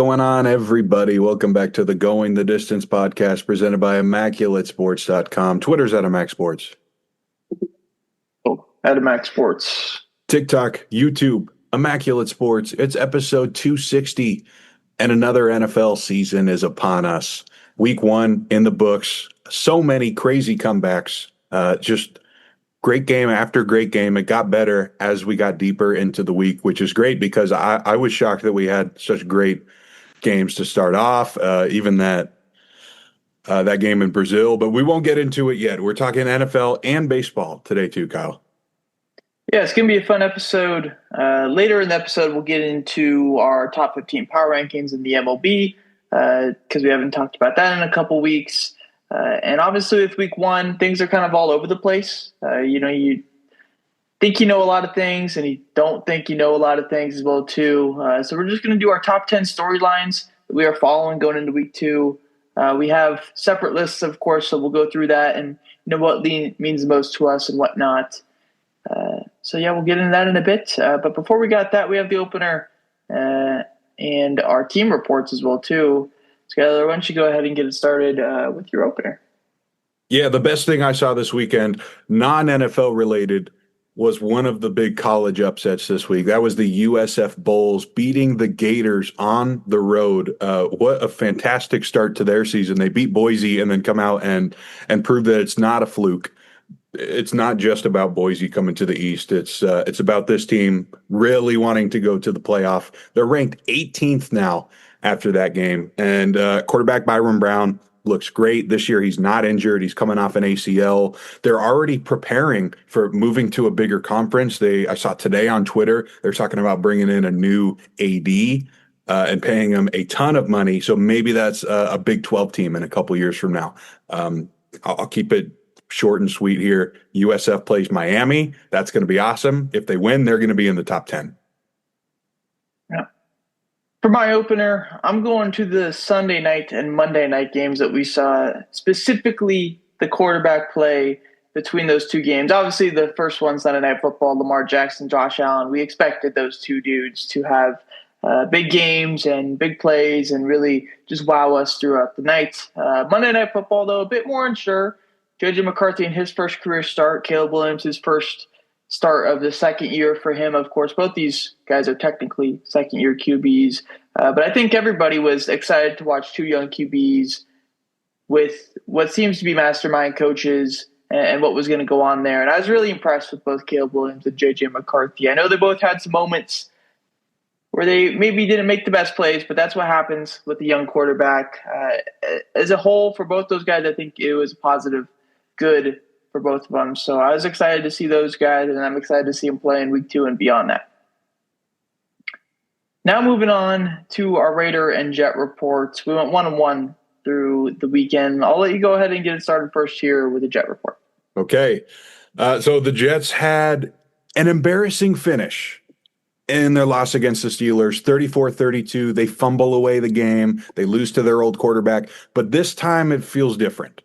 going on, everybody? Welcome back to the Going the Distance podcast presented by ImmaculateSports.com. Twitter's at ImmacSports. At Max Sports. TikTok, YouTube, Immaculate Sports. It's episode 260, and another NFL season is upon us. Week 1 in the books. So many crazy comebacks. Just great game after great game. It got better as we got deeper into the week, which is great because I was shocked that we had such great games to start off, even that game in Brazil. But we won't get into it yet. We're talking NFL and baseball today too, Kyle. Yeah, it's going to be a fun episode. Later in the episode, we'll get into our top 15 power rankings in the MLB because we haven't talked about that in a couple weeks. And obviously with week 1, things are kind of all over the place. You think you know a lot of things and you don't think you know a lot of things as well too. So we're just going to do our top 10 storylines that we are following going into week 2. We have separate lists, of course, so we'll go through that and what means most to us and whatnot. So we'll get into that in a bit. But before we got that, we have the opener and our team reports as well too. Skylar, why don't you go ahead and get it started with your opener? Yeah, the best thing I saw this weekend, non-NFL related, was one of the big college upsets this week. That was the USF Bulls beating the Gators on the road. What a fantastic start to their season. They beat Boise and then come out and prove that it's not a fluke. It's not just about Boise coming to the East. It's about this team really wanting to go to the playoff. They're ranked 18th now after that game. And quarterback Byron Brown looks great. This year he's not injured. He's coming off an ACL. They're already preparing for moving to a bigger conference. I saw today on Twitter, they're talking about bringing in a new AD and paying him a ton of money. So maybe that's a Big 12 team in a couple years from now. I'll keep it short and sweet here. USF plays Miami. That's going to be awesome. If they win, they're going to be in the top 10. Yeah. For my opener, I'm going to the Sunday night and Monday night games that we saw, specifically the quarterback play between those two games. Obviously, the first one, Sunday Night Football, Lamar Jackson, Josh Allen. We expected those two dudes to have big games and big plays and really just wow us throughout the night. Monday Night Football, though, a bit more unsure. J.J. McCarthy in his first career start, Caleb Williams his first start of the second year for him. Of course, both these guys are technically second-year QBs. But I think everybody was excited to watch two young QBs with what seems to be mastermind coaches and what was going to go on there. And I was really impressed with both Caleb Williams and J.J. McCarthy. I know they both had some moments where they maybe didn't make the best plays, but that's what happens with the young quarterback. As a whole, for both those guys, I think it was a positive good for both of them. So I was excited to see those guys, and I'm excited to see them play in week 2 and beyond that. Now moving on to our Raider and Jet reports. We went 1-1 through the weekend. I'll let you go ahead and get it started first here with the Jet report. Okay. So the Jets had an embarrassing finish in their loss against the Steelers, 34-32. They fumble away the game. They lose to their old quarterback. But this time it feels different,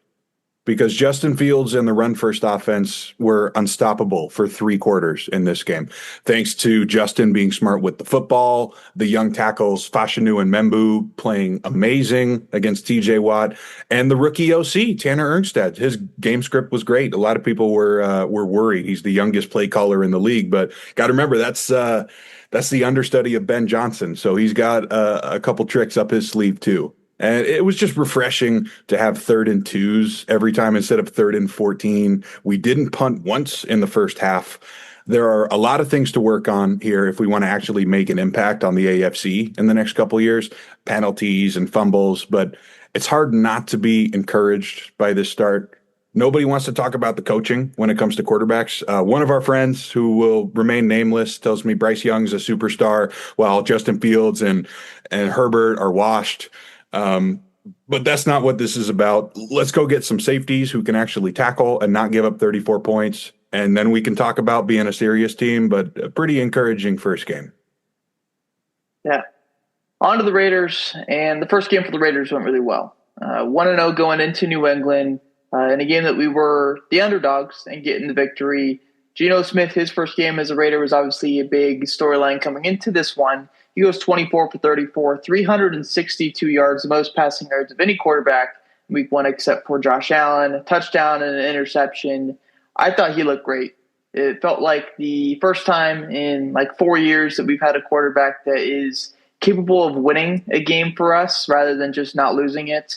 because Justin Fields and the run-first offense were unstoppable for 3 quarters in this game, thanks to Justin being smart with the football, the young tackles Fashanu and Membu playing amazing against TJ Watt, and the rookie OC, Tanner Ernstad. His game script was great. A lot of people were worried. He's the youngest play caller in the league, but got to remember, that's the understudy of Ben Johnson, so he's got a couple tricks up his sleeve too. And it was just refreshing to have 3rd and 2s every time instead of 3rd and 14. We didn't punt once in the first half. There are a lot of things to work on here if we want to actually make an impact on the AFC in the next couple of years, penalties and fumbles, but it's hard not to be encouraged by this start. Nobody wants to talk about the coaching when it comes to quarterbacks. One of our friends who will remain nameless tells me Bryce Young's a superstar while Justin Fields and Herbert are washed. But that's not what this is about. Let's go get some safeties who can actually tackle and not give up 34 points. And then we can talk about being a serious team, but a pretty encouraging first game. Yeah. On to the Raiders. And the first game for the Raiders went really well. 1-0 going into New England in a game that we were the underdogs and getting the victory. Geno Smith, his first game as a Raider was obviously a big storyline coming into this one. He goes 24 for 34, 362 yards, the most passing yards of any quarterback in week one except for Josh Allen, a touchdown and an interception. I thought he looked great. It felt like the first time in like 4 years that we've had a quarterback that is capable of winning a game for us rather than just not losing it.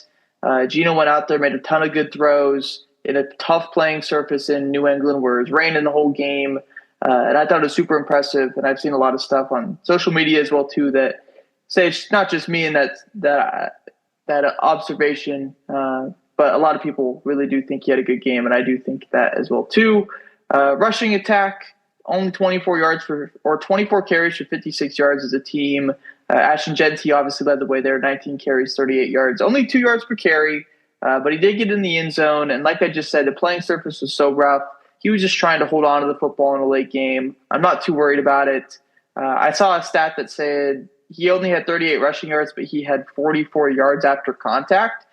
Geno went out there, made a ton of good throws in a tough playing surface in New England where it was raining the whole game. And I thought it was super impressive. And I've seen a lot of stuff on social media as well, too, that say it's not just me and that observation, but a lot of people really do think he had a good game. And I do think that as well, too. Rushing attack, only 24 yards or 24 carries for 56 yards as a team. Ashton Jeanty obviously led the way there, 19 carries, 38 yards, only 2 yards per carry. But he did get in the end zone. And like I just said, the playing surface was so rough. He was just trying to hold on to the football in a late game. I'm not too worried about it. I saw a stat that said he only had 38 rushing yards, but he had 44 yards after contact.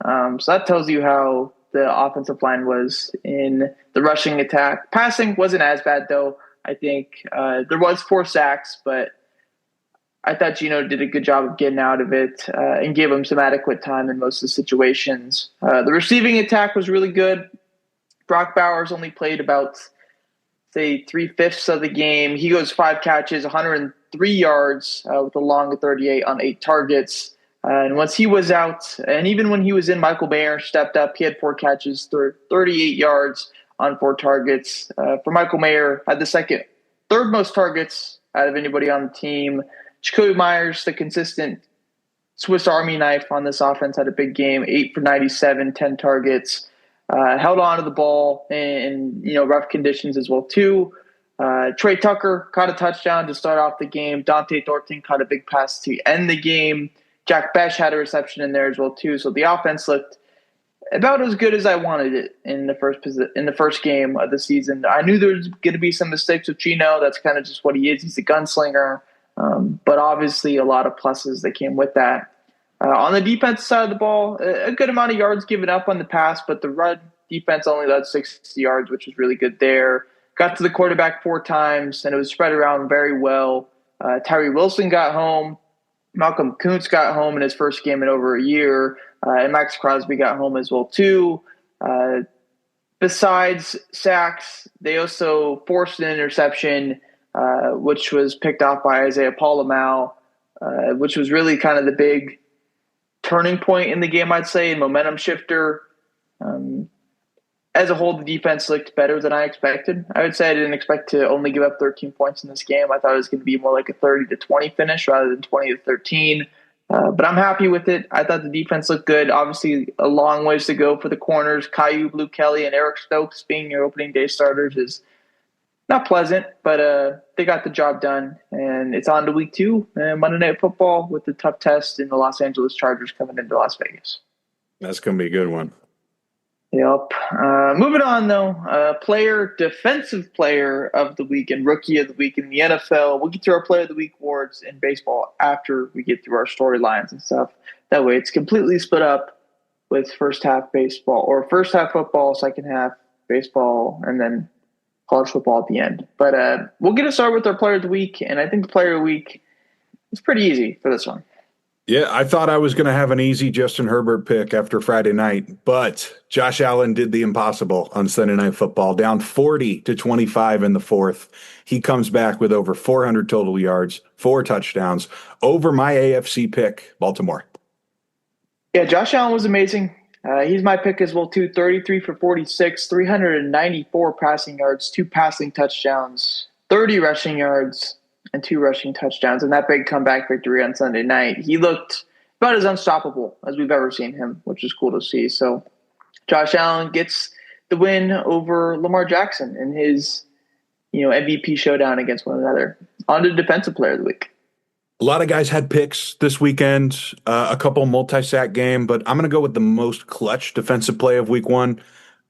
So that tells you how the offensive line was in the rushing attack. Passing wasn't as bad, though. I think there was 4 sacks, but I thought Geno did a good job of getting out of it and gave him some adequate time in most of the situations. The receiving attack was really good. Brock Bowers only played about, say, 3/5 of the game. He goes 5 catches, 103 yards with a long of 38 on 8 targets. And once he was out, and even when he was in, Michael Mayer stepped up. He had 4 catches, 38 yards on 4 targets. For Michael Mayer, had the third most targets out of anybody on the team. Jacoby Myers, the consistent Swiss Army knife on this offense, had a big game, 8 for 97, 10 targets. Held on to the ball in rough conditions as well, too. Trey Tucker caught a touchdown to start off the game. Dante Thornton caught a big pass to end the game. Jack Besh had a reception in there as well, too. So the offense looked about as good as I wanted it in the first game of the season. I knew there was going to be some mistakes with Geno. That's kind of just what he is. He's a gunslinger. But obviously a lot of pluses that came with that. On the defensive side of the ball, a good amount of yards given up on the pass, but the run defense only led 60 yards, which was really good there. Got to the quarterback 4 times, and it was spread around very well. Tyree Wilson got home. Malcolm Kuntz got home in his first game in over a year. And Max Crosby got home as well, too. Besides sacks, they also forced an interception, which was picked off by Isaiah Palamau, which was really kind of the big turning point in the game, I'd say, and momentum shifter. As a whole, the defense looked better than I expected. I would say I didn't expect to only give up 13 points in this game. I thought it was going to be more like a 30-20 finish rather than 20-13. But I'm happy with it. I thought the defense looked good. Obviously, a long ways to go for the corners. Caillou, Blue Kelly, and Eric Stokes being your opening day starters is not pleasant, but they got the job done. And it's on to week 2, Monday Night Football, with the tough test in the Los Angeles Chargers coming into Las Vegas. That's going to be a good one. Yep. Moving on, though, defensive player of the week and rookie of the week in the NFL. We'll get to our player of the week awards in baseball after we get through our storylines and stuff. That way it's completely split up with first half baseball or first half football, second half baseball, and then college football at the end. But we'll get to start with our player of the week, and I think the player of the week is pretty easy for this one. Yeah, I thought I was going to have an easy Justin Herbert pick after Friday night, but Josh Allen did the impossible on Sunday Night Football, down 40-25 in the 4th. He comes back with over 400 total yards, 4 touchdowns over my AFC pick, Baltimore. Yeah, Josh Allen was amazing. He's my pick as well, too. 33 for 46, 394 passing yards, 2 passing touchdowns, 30 rushing yards, and 2 rushing touchdowns. And that big comeback victory on Sunday night, he looked about as unstoppable as we've ever seen him, which is cool to see. So Josh Allen gets the win over Lamar Jackson in his MVP showdown against one another. On to defensive player of the week. A lot of guys had picks this weekend, a couple multi-sack game, but I'm going to go with the most clutch defensive play of week 1,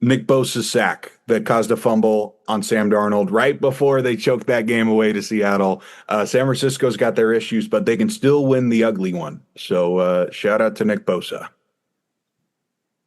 Nick Bosa's sack that caused a fumble on Sam Darnold right before they choked that game away to Seattle. San Francisco's got their issues, but they can still win the ugly one. So shout out to Nick Bosa.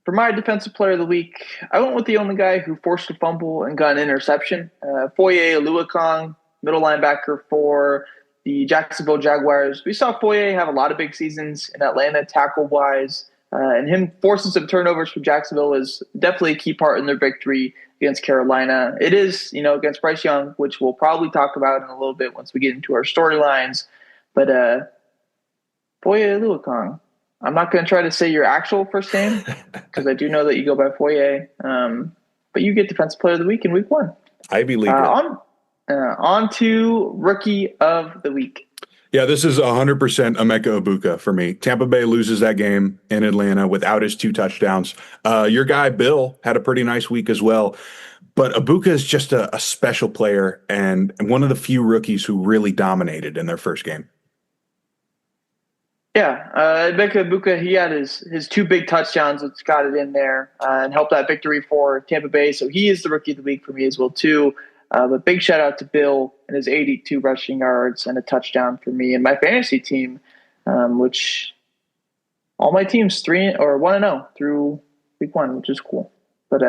For my defensive player of the week, I went with the only guy who forced a fumble and got an interception. Foye Oluokong, middle linebacker for the Jacksonville Jaguars. We saw Foye have a lot of big seasons in Atlanta tackle-wise, and him forcing some turnovers for Jacksonville is definitely a key part in their victory against Carolina. It is, against Bryce Young, which we'll probably talk about in a little bit once we get into our storylines. But Foye Oluokong. I'm not going to try to say your actual first name because I do know that you go by Foye. But you get Defensive Player of the Week in Week 1. Ivy League. On to Rookie of the Week. Yeah, this is 100% Emeka Egbuka for me. Tampa Bay loses that game in Atlanta without his 2 touchdowns. Your guy, Bill, had a pretty nice week as well. But Egbuka is just a special player and one of the few rookies who really dominated in their first game. Yeah, Emeka Egbuka, he had his 2 big touchdowns, which got it in there and helped that victory for Tampa Bay. So he is the Rookie of the Week for me as well, too. But big shout out to Bill and his 82 rushing yards and a touchdown for me and my fantasy team, which all my teams 1-0 through Week 1, which is cool. But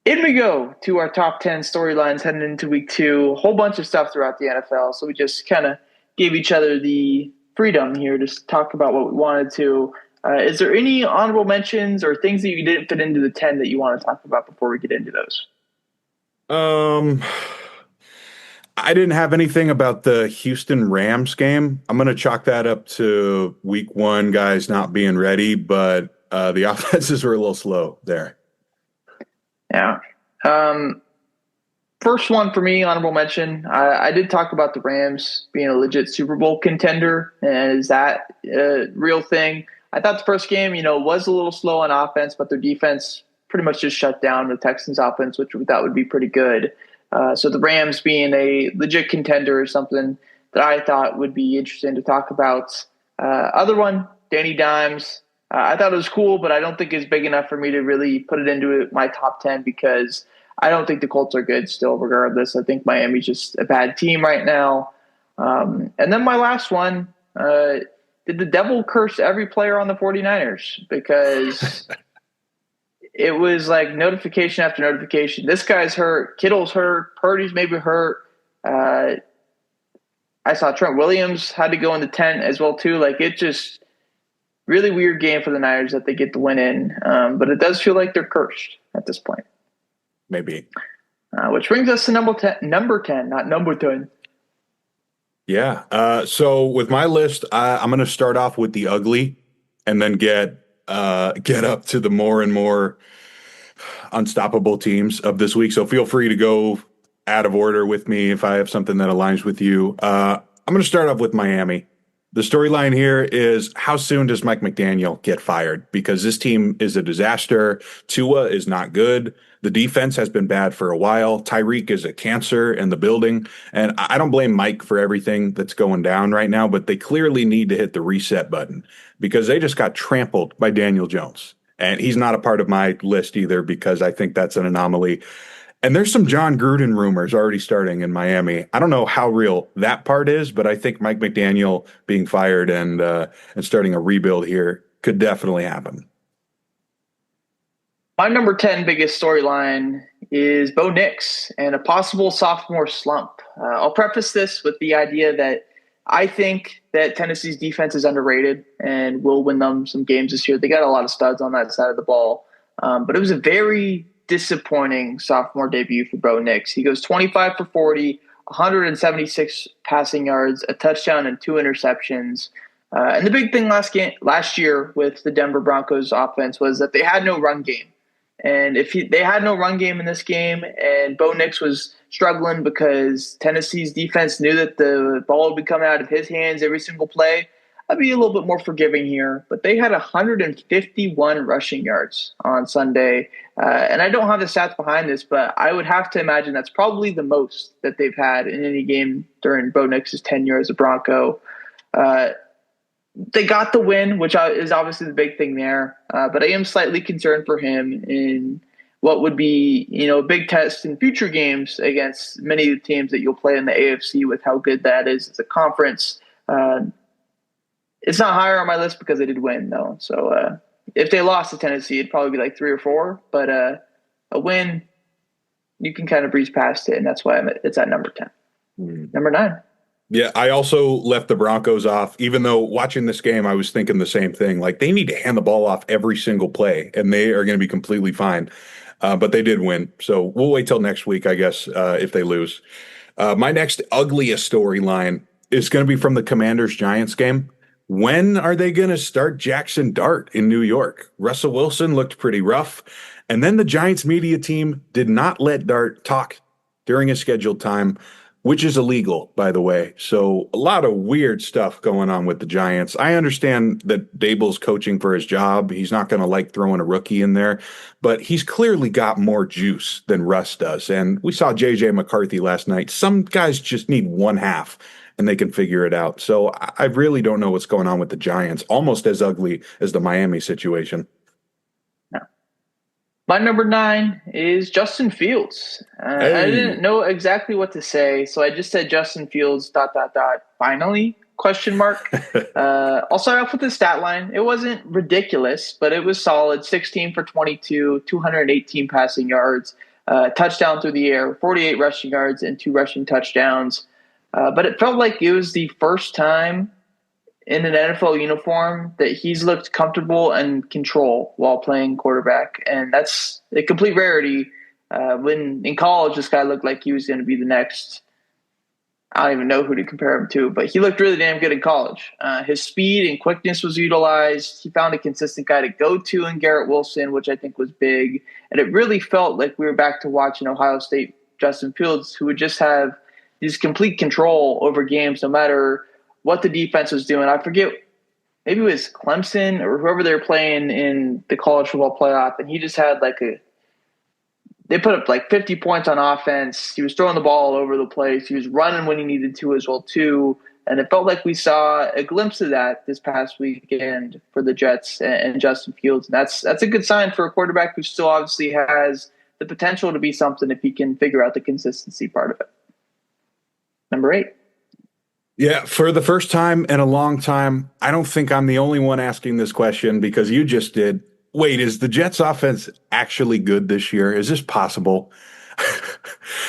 in we go to our top 10 storylines heading into Week 2. A whole bunch of stuff throughout the NFL. So we just kind of gave each other the freedom here to talk about what we wanted to. Is there any honorable mentions or things that you didn't fit into the 10 that you want to talk about before we get into those? I didn't have anything about the Houston Rams game. I'm going to chalk that up to Week 1 guys not being ready, but the offenses were a little slow there. Yeah. First one for me, honorable mention. I did talk about the Rams being a legit Super Bowl contender. And is that a real thing? I thought the first game, was a little slow on offense, but their defense pretty much just shut down the Texans offense, which we thought would be pretty good. So the Rams being a legit contender is something that I thought would be interesting to talk about. Other one, Danny Dimes. I thought it was cool, but I don't think it's big enough for me to really put it into my top 10 because I don't think the Colts are good still, regardless. I think Miami's just a bad team right now. And then my last one, did the devil curse every player on the 49ers? Because it was like notification after notification. This guy's hurt. Kittle's hurt. Purdy's maybe hurt. I saw Trent Williams had to go in the tent as well, too. Like, it just really weird game for the Niners that they get the win in. But it does feel like they're cursed at this point. Maybe. Which brings us to number 10, not number 10. Yeah. So with my list, I'm going to start off with the ugly and then get up to the more and more unstoppable teams of this week. So feel free to go out of order with me if I have something that aligns with you. I'm going to start off with Miami. The storyline here is how soon does Mike McDaniel get fired? Because this team is a disaster. Tua is not good. The defense has been bad for a while. Tyreek is a cancer in the building. And I don't blame Mike for everything that's going down right now, but they clearly need to hit the reset button because they just got trampled by Daniel Jones. And he's not a part of my list either because I think that's an anomaly. And there's some John Gruden rumors already starting in Miami. I don't know how real that part is, but I think Mike McDaniel being fired and starting a rebuild here could definitely happen. My number 10 biggest storyline is Bo Nix and a possible sophomore slump. I'll preface this with the idea that I think that Tennessee's defense is underrated and will win them some games this year. They got a lot of studs on that side of the ball. But it was a very disappointing sophomore debut for Bo Nix. He goes 25 for 40, 176 passing yards, a touchdown, and 2 interceptions. And the big thing last year with the Denver Broncos offense was that they had no run game. And if they had no run game in this game and Bo Nix was struggling because Tennessee's defense knew that the ball would be coming out of his hands every single play, I'd be a little bit more forgiving here. But they had 151 rushing yards on Sunday. And I don't have the stats behind this, but I would have to imagine that's probably the most that they've had in any game during Bo Nix's tenure as a Bronco. They got the win, which is obviously the big thing there. But I am slightly concerned for him in what would be, a big test in future games against many of the teams that you'll play in the AFC with how good that is as a conference. It's not higher on my list because they did win, though. So, if they lost to Tennessee, it'd probably be like 3 or 4. But a win, you can kind of breeze past it, and that's why it's at number 10. Number 9. Yeah, I also left the Broncos off, even though watching this game, I was thinking the same thing. Like, they need to hand the ball off every single play, and they are going to be completely fine. But they did win. So we'll wait till next week, I guess, if they lose. My next ugliest storyline is going to be from the Commanders-Giants game. When are they going to start Jackson Dart in New York? Russell Wilson looked pretty rough. And then the Giants media team did not let Dart talk during his scheduled time, which is illegal, by the way. So a lot of weird stuff going on with the Giants. I understand that Dable's coaching for his job. He's not going to like throwing a rookie in there, but he's clearly got more juice than Russ does. And we saw J.J. McCarthy last night. Some guys just need one half and they can figure it out. So I really don't know what's going on with the Giants. Almost as ugly as the Miami situation. My number 9 is Justin Fields. Hey. I didn't know exactly what to say, so I just said Justin Fields, ... finally, ? I'll start off with the stat line. It wasn't ridiculous, but it was solid. 16 for 22, 218 passing yards, touchdown through the air, 48 rushing yards, and 2 rushing touchdowns. But it felt like it was the first time in an NFL uniform that he's looked comfortable and control while playing quarterback. And that's a complete rarity. When in college, this guy looked like he was going to be the next, I don't even know who to compare him to, but he looked really damn good in college. His speed and quickness was utilized. He found a consistent guy to go to in Garrett Wilson, which I think was big. And it really felt like we were back to watching Ohio State Justin Fields, who would just have this complete control over games no matter what the defense was doing. I forget, maybe it was Clemson or whoever they were playing in the college football playoff, and he just had they put up like 50 points on offense. He was throwing the ball all over the place. He was running when he needed to as well too. And it felt like we saw a glimpse of that this past weekend for the Jets and Justin Fields. And that's a good sign for a quarterback who still obviously has the potential to be something if he can figure out the consistency part of it. Number 8. Yeah, for the first time in a long time, I don't think I'm the only one asking this question because you just did. Wait, is the Jets offense actually good this year? Is this possible?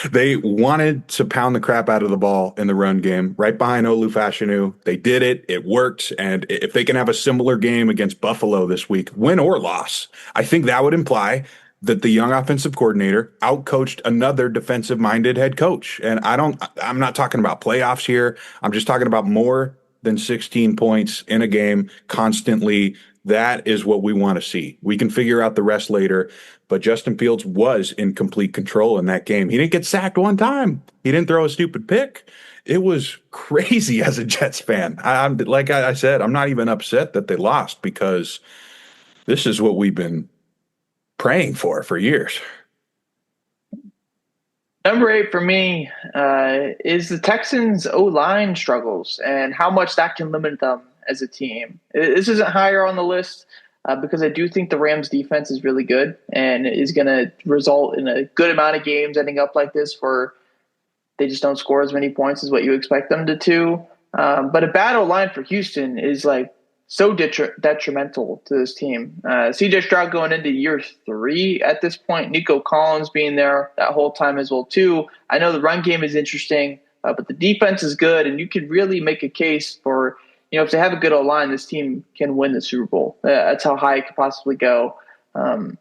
They wanted to pound the crap out of the ball in the run game right behind Olu Fashanu. They did it. It worked. And if they can have a similar game against Buffalo this week, win or loss, I think that would imply that the young offensive coordinator outcoached another defensive-minded head coach. And I'm not talking about playoffs here. I'm just talking about more than 16 points in a game constantly. That is what we want to see. We can figure out the rest later, but Justin Fields was in complete control in that game. He didn't get sacked one time. He didn't throw a stupid pick. It was crazy as a Jets fan. Like I said, I'm not even upset that they lost because this is what we've been praying for years. Number 8 for me is the Texans' O-line struggles and how much that can limit them as a team. This isn't higher on the list because I do think the Rams' defense is really good and is going to result in a good amount of games ending up like this where they just don't score as many points as what you expect them to do. But a bad O-line for Houston is like so detrimental to this team. CJ Stroud going into year 3 at this point. Nico Collins being there that whole time as well too. I know the run game is interesting, but the defense is good, and you could really make a case for, if they have a good O-line, this team can win the Super Bowl. That's how high it could possibly go. But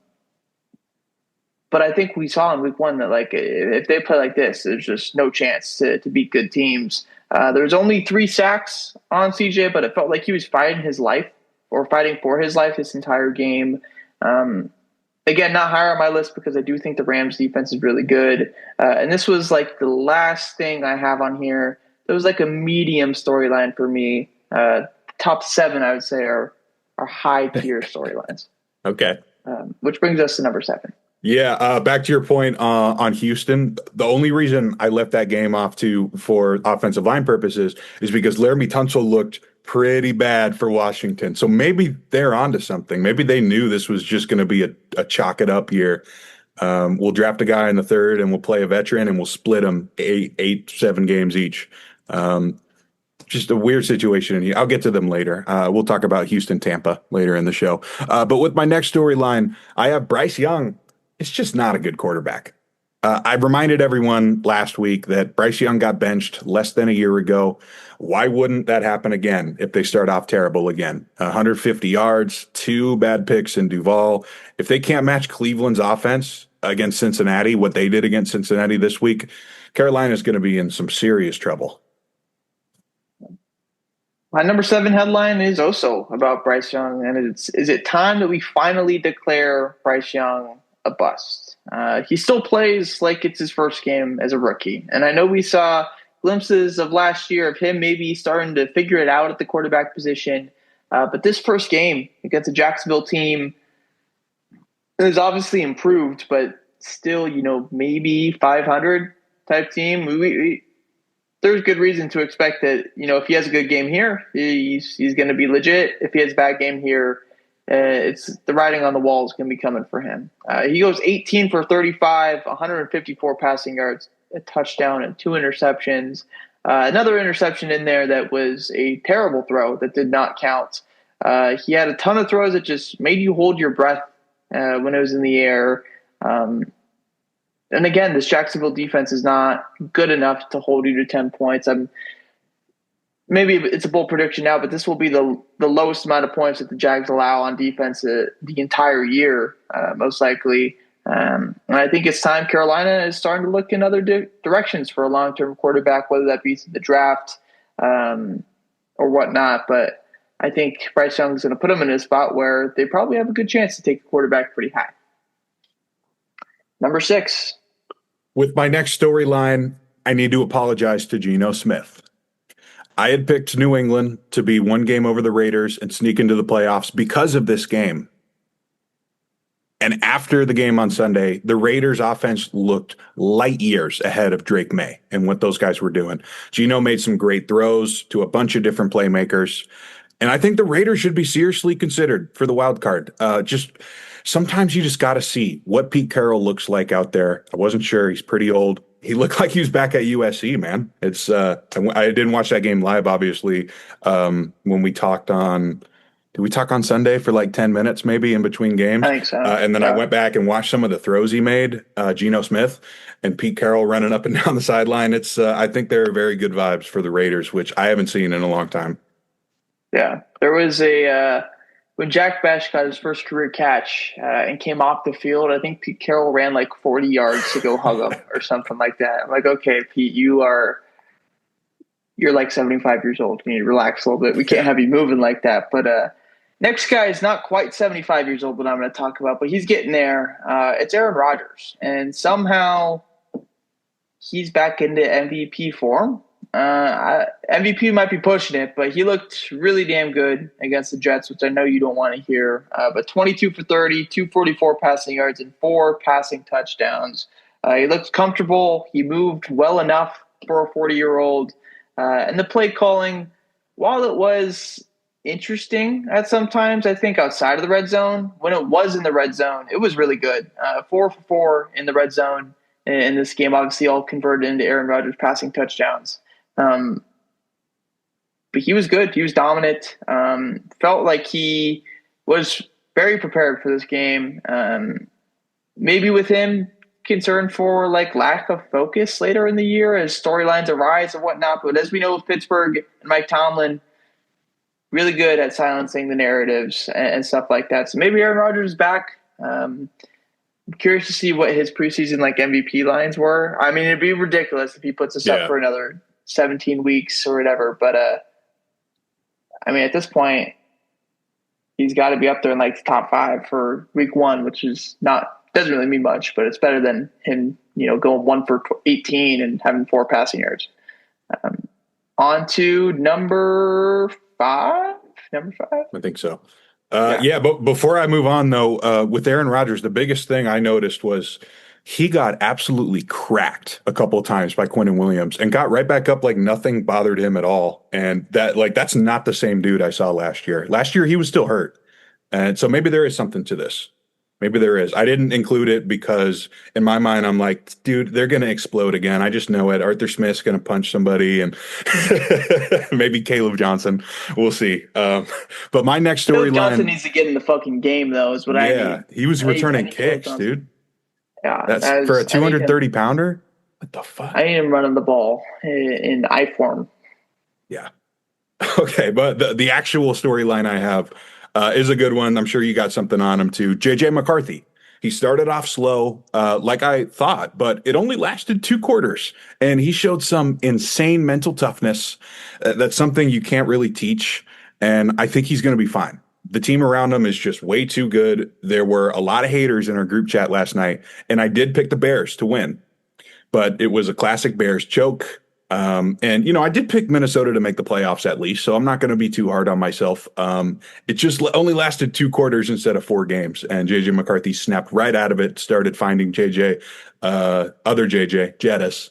I think we saw in week 1 that if they play like this, there's just no chance to beat good teams. There's only 3 sacks on CJ, but it felt like he was fighting his life or fighting for his life this entire game. Again, not higher on my list because I do think the Rams defense is really good. And this was like the last thing I have on here. It was like a medium storyline for me. Top 7, I would say, are high tier storylines. Okay. Which brings us to number 7. Yeah, back to your point on Houston, the only reason I left that game off for offensive line purposes is because Laramie Tunsil looked pretty bad for Washington. So maybe they're onto something. Maybe they knew this was just going to be a chalk it up year. We'll draft a guy in the 3rd and we'll play a veteran and we'll split them 7 games each. just a weird situation in here. I'll get to them later. We'll talk about Houston, Tampa later in the show. But with my next storyline, I have Bryce Young. It's just not a good quarterback. I reminded everyone last week that Bryce Young got benched less than a year ago. Why wouldn't that happen again if they start off terrible again? 150 yards, 2 bad picks in Duval. If they can't match Cleveland's offense against Cincinnati, what they did against Cincinnati this week, Carolina's going to be in some serious trouble. My number 7 headline is also about Bryce Young, and is it time that we finally declare Bryce Young a bust? He still plays like it's his first game as a rookie, and I know we saw glimpses of last year of him maybe starting to figure it out at the quarterback position, but this first game against a Jacksonville team is obviously improved, but still, maybe 500 type team. There's good reason to expect that, if he has a good game here, he's going to be legit. If he has a bad game here, it's the writing on the wall is going to be coming for him. He goes 18 for 35, 154 passing yards, a touchdown, and 2 interceptions. Another interception in there that was a terrible throw that did not count. He had a ton of throws that just made you hold your breath when it was in the air. And again, this Jacksonville defense is not good enough to hold you to 10 points. Maybe it's a bold prediction now, but this will be the lowest amount of points that the Jags allow on defense the entire year, most likely. And I think it's time Carolina is starting to look in other directions for a long-term quarterback, whether that be the draft or whatnot. But I think Bryce Young's going to put them in a spot where they probably have a good chance to take the quarterback pretty high. Number 6. With my next storyline, I need to apologize to Geno Smith. I had picked New England to be 1 game over the Raiders and sneak into the playoffs because of this game. And after the game on Sunday, the Raiders offense looked light years ahead of Drake May and what those guys were doing. Geno made some great throws to a bunch of different playmakers. And I think the Raiders should be seriously considered for the wild card. Sometimes you just got to see what Pete Carroll looks like out there. I wasn't sure. He's pretty old. He looked like he was back at USC, man. I didn't watch that game live, obviously. When we talked on, did we talk on Sunday for like 10 minutes maybe in between games? I think so. And then I went back and watched some of the throws he made, Geno Smith and Pete Carroll running up and down the sideline. I think there are very good vibes for the Raiders, which I haven't seen in a long time. Yeah, there was when Jack Besh got his first career catch and came off the field, I think Pete Carroll ran like 40 yards to go hug him or something like that. I'm like, okay, Pete, you're like 75 years old. You need to relax a little bit. We can't have you moving like that. But next guy is not quite 75 years old that I'm going to talk about, but he's getting there. It's Aaron Rodgers, and somehow he's back into MVP form. MVP might be pushing it, but he looked really damn good against the Jets, which I know you don't want to hear. But 22 for 30, 244 passing yards, and 4 passing touchdowns. He looked comfortable. He moved well enough for a 40-year-old. And the play calling, while it was interesting at some times, I think outside of the red zone, when it was in the red zone, it was really good. 4 for 4 in the red zone in this game, obviously all converted into Aaron Rodgers passing touchdowns. But he was good. He was dominant. Felt like he was very prepared for this game. Maybe with him concerned for like lack of focus later in the year as storylines arise and whatnot. But as we know with Pittsburgh and Mike Tomlin, really good at silencing the narratives and stuff like that. So maybe Aaron Rodgers is back. I'm curious to see what his preseason like MVP lines were. I mean, it'd be ridiculous if he puts us up for another 17 weeks or whatever. But I mean, at this point, he's got to be up there in like the top 5 for week 1, which is doesn't really mean much, but it's better than him, going 1 for 18 and having 4 passing yards. On to number 5. I think so. But before I move on, though, with Aaron Rodgers, the biggest thing I noticed was he got absolutely cracked a couple of times by Quinnen Williams and got right back up like nothing bothered him at all. And that's not the same dude I saw last year. Last year, he was still hurt. And so maybe there is something to this. Maybe there is. I didn't include it because in my mind, I'm like, dude, they're going to explode again. I just know it. Arthur Smith's going to punch somebody and maybe Caleb Johnson. We'll see. But my next Caleb Johnson storyline, needs to get in the fucking game, though, is what I yeah, need. he was I returning need Caleb kicks, Johnson. dude. Yeah, That's for a 230 pounder. What the fuck? I need him running the ball in I form. Yeah. Okay, but the actual storyline I have is a good one. I'm sure you got something on him too. JJ McCarthy. He started off slow, like I thought, but it only lasted 2 quarters, and he showed some insane mental toughness. That's something you can't really teach, and I think he's going to be fine. The team around him is just way too good. There were a lot of haters in our group chat last night, and I did pick the Bears to win, but it was a classic Bears choke. And I did pick Minnesota to make the playoffs at least, so I'm not going to be too hard on myself. It just only lasted 2 quarters instead of 4 games, and JJ McCarthy snapped right out of it, started finding other JJ, Jettis.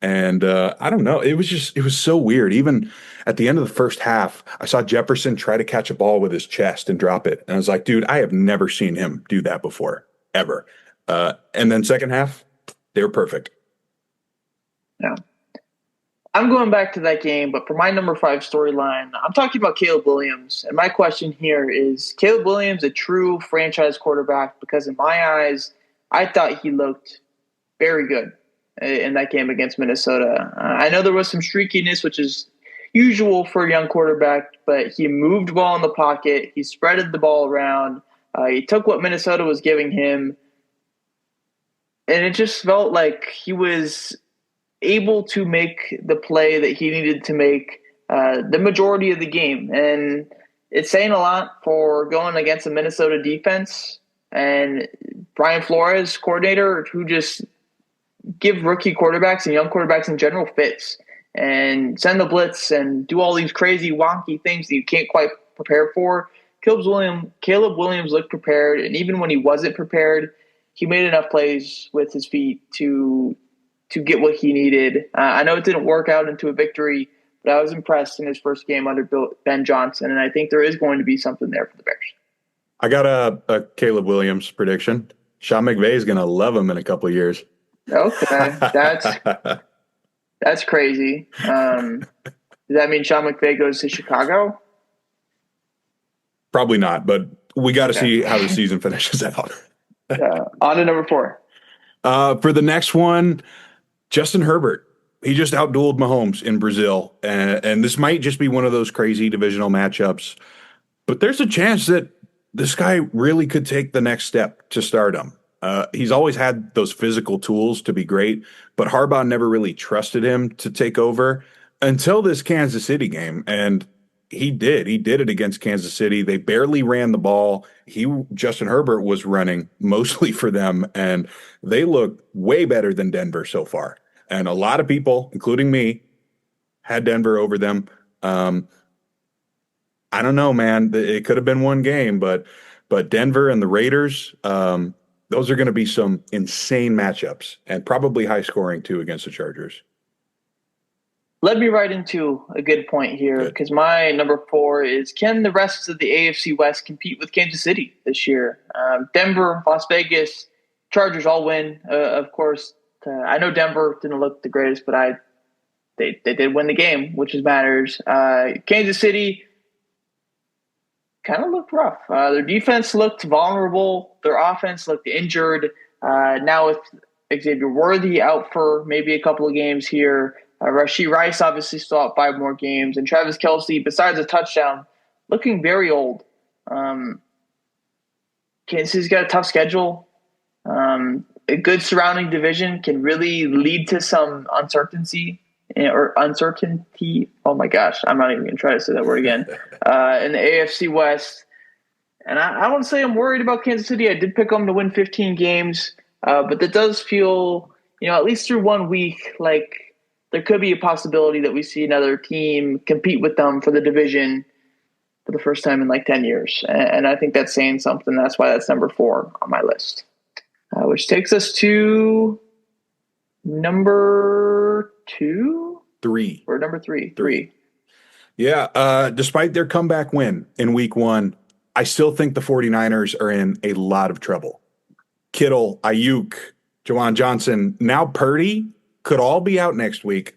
And I don't know. It was so weird. Even at the end of the first half, I saw Jefferson try to catch a ball with his chest and drop it. And I was like, dude, I have never seen him do that before, ever. And then second half, they were perfect. Yeah. I'm going back to that game, but for my number 5 storyline, I'm talking about Caleb Williams. And my question here is Caleb Williams a true franchise quarterback? Because in my eyes, I thought he looked very good in that game against Minnesota. I know there was some streakiness, which is usual for a young quarterback, but he moved well in the pocket. He spreaded the ball around. He took what Minnesota was giving him. And it just felt like he was able to make the play that he needed to make the majority of the game. And it's saying a lot for going against a Minnesota defense and Brian Flores, coordinator, who just give rookie quarterbacks and young quarterbacks in general fits and send the blitz and do all these crazy wonky things that you can't quite prepare for. Caleb Williams looked prepared, and even when he wasn't prepared, he made enough plays with his feet to get what he needed. I know it didn't work out into a victory, but I was impressed in his first game under Ben Johnson, and I think there is going to be something there for the Bears. I got a Caleb Williams prediction. Sean McVay is going to love him in a couple of years. Okay, that's crazy. Does that mean Sean McVay goes to Chicago? Probably not, but we got to see how the season finishes out. On to number 4. For the next one, Justin Herbert. He just outdueled Mahomes in Brazil, and this might just be one of those crazy divisional matchups. But there's a chance that this guy really could take the next step to stardom. He's always had those physical tools to be great, but Harbaugh never really trusted him to take over until this Kansas City game. And he did. He did it against Kansas City. They barely ran the ball. Justin Herbert was running mostly for them, and they look way better than Denver so far. And a lot of people, including me, had Denver over them. I don't know, man. It could have been one game, but Denver and the Raiders, those are going to be some insane matchups and probably high scoring too against the Chargers. Let me right into a good point here, because my number 4 is, can the rest of the AFC West compete with Kansas City this year? Denver, Las Vegas, Chargers all win, of course. I know Denver didn't look the greatest, but they did win the game, which matters. Kansas City kind of looked rough. Their defense looked vulnerable. Their offense looked injured. Now with Xavier Worthy out for maybe a couple of games here, Rashee Rice obviously still out 5 more games, and Travis Kelce, besides a touchdown, looking very old. Kansas City's got a tough schedule. A good surrounding division can really lead to some uncertainty. Oh my gosh, I'm not even going to try to say that word again. In the AFC West. And I won't say I'm worried about Kansas City. I did pick them to win 15 games. But that does feel, at least through 1 week, like there could be a possibility that we see another team compete with them for the division for the first time in like 10 years. And I think that's saying something. That's why that's number 4 on my list. Which takes us to number 2? 3. Or number 3? 3. Yeah. Despite their comeback win in week 1, I still think the 49ers are in a lot of trouble. Kittle, Ayuk, Jawan Johnson, now Purdy could all be out next week.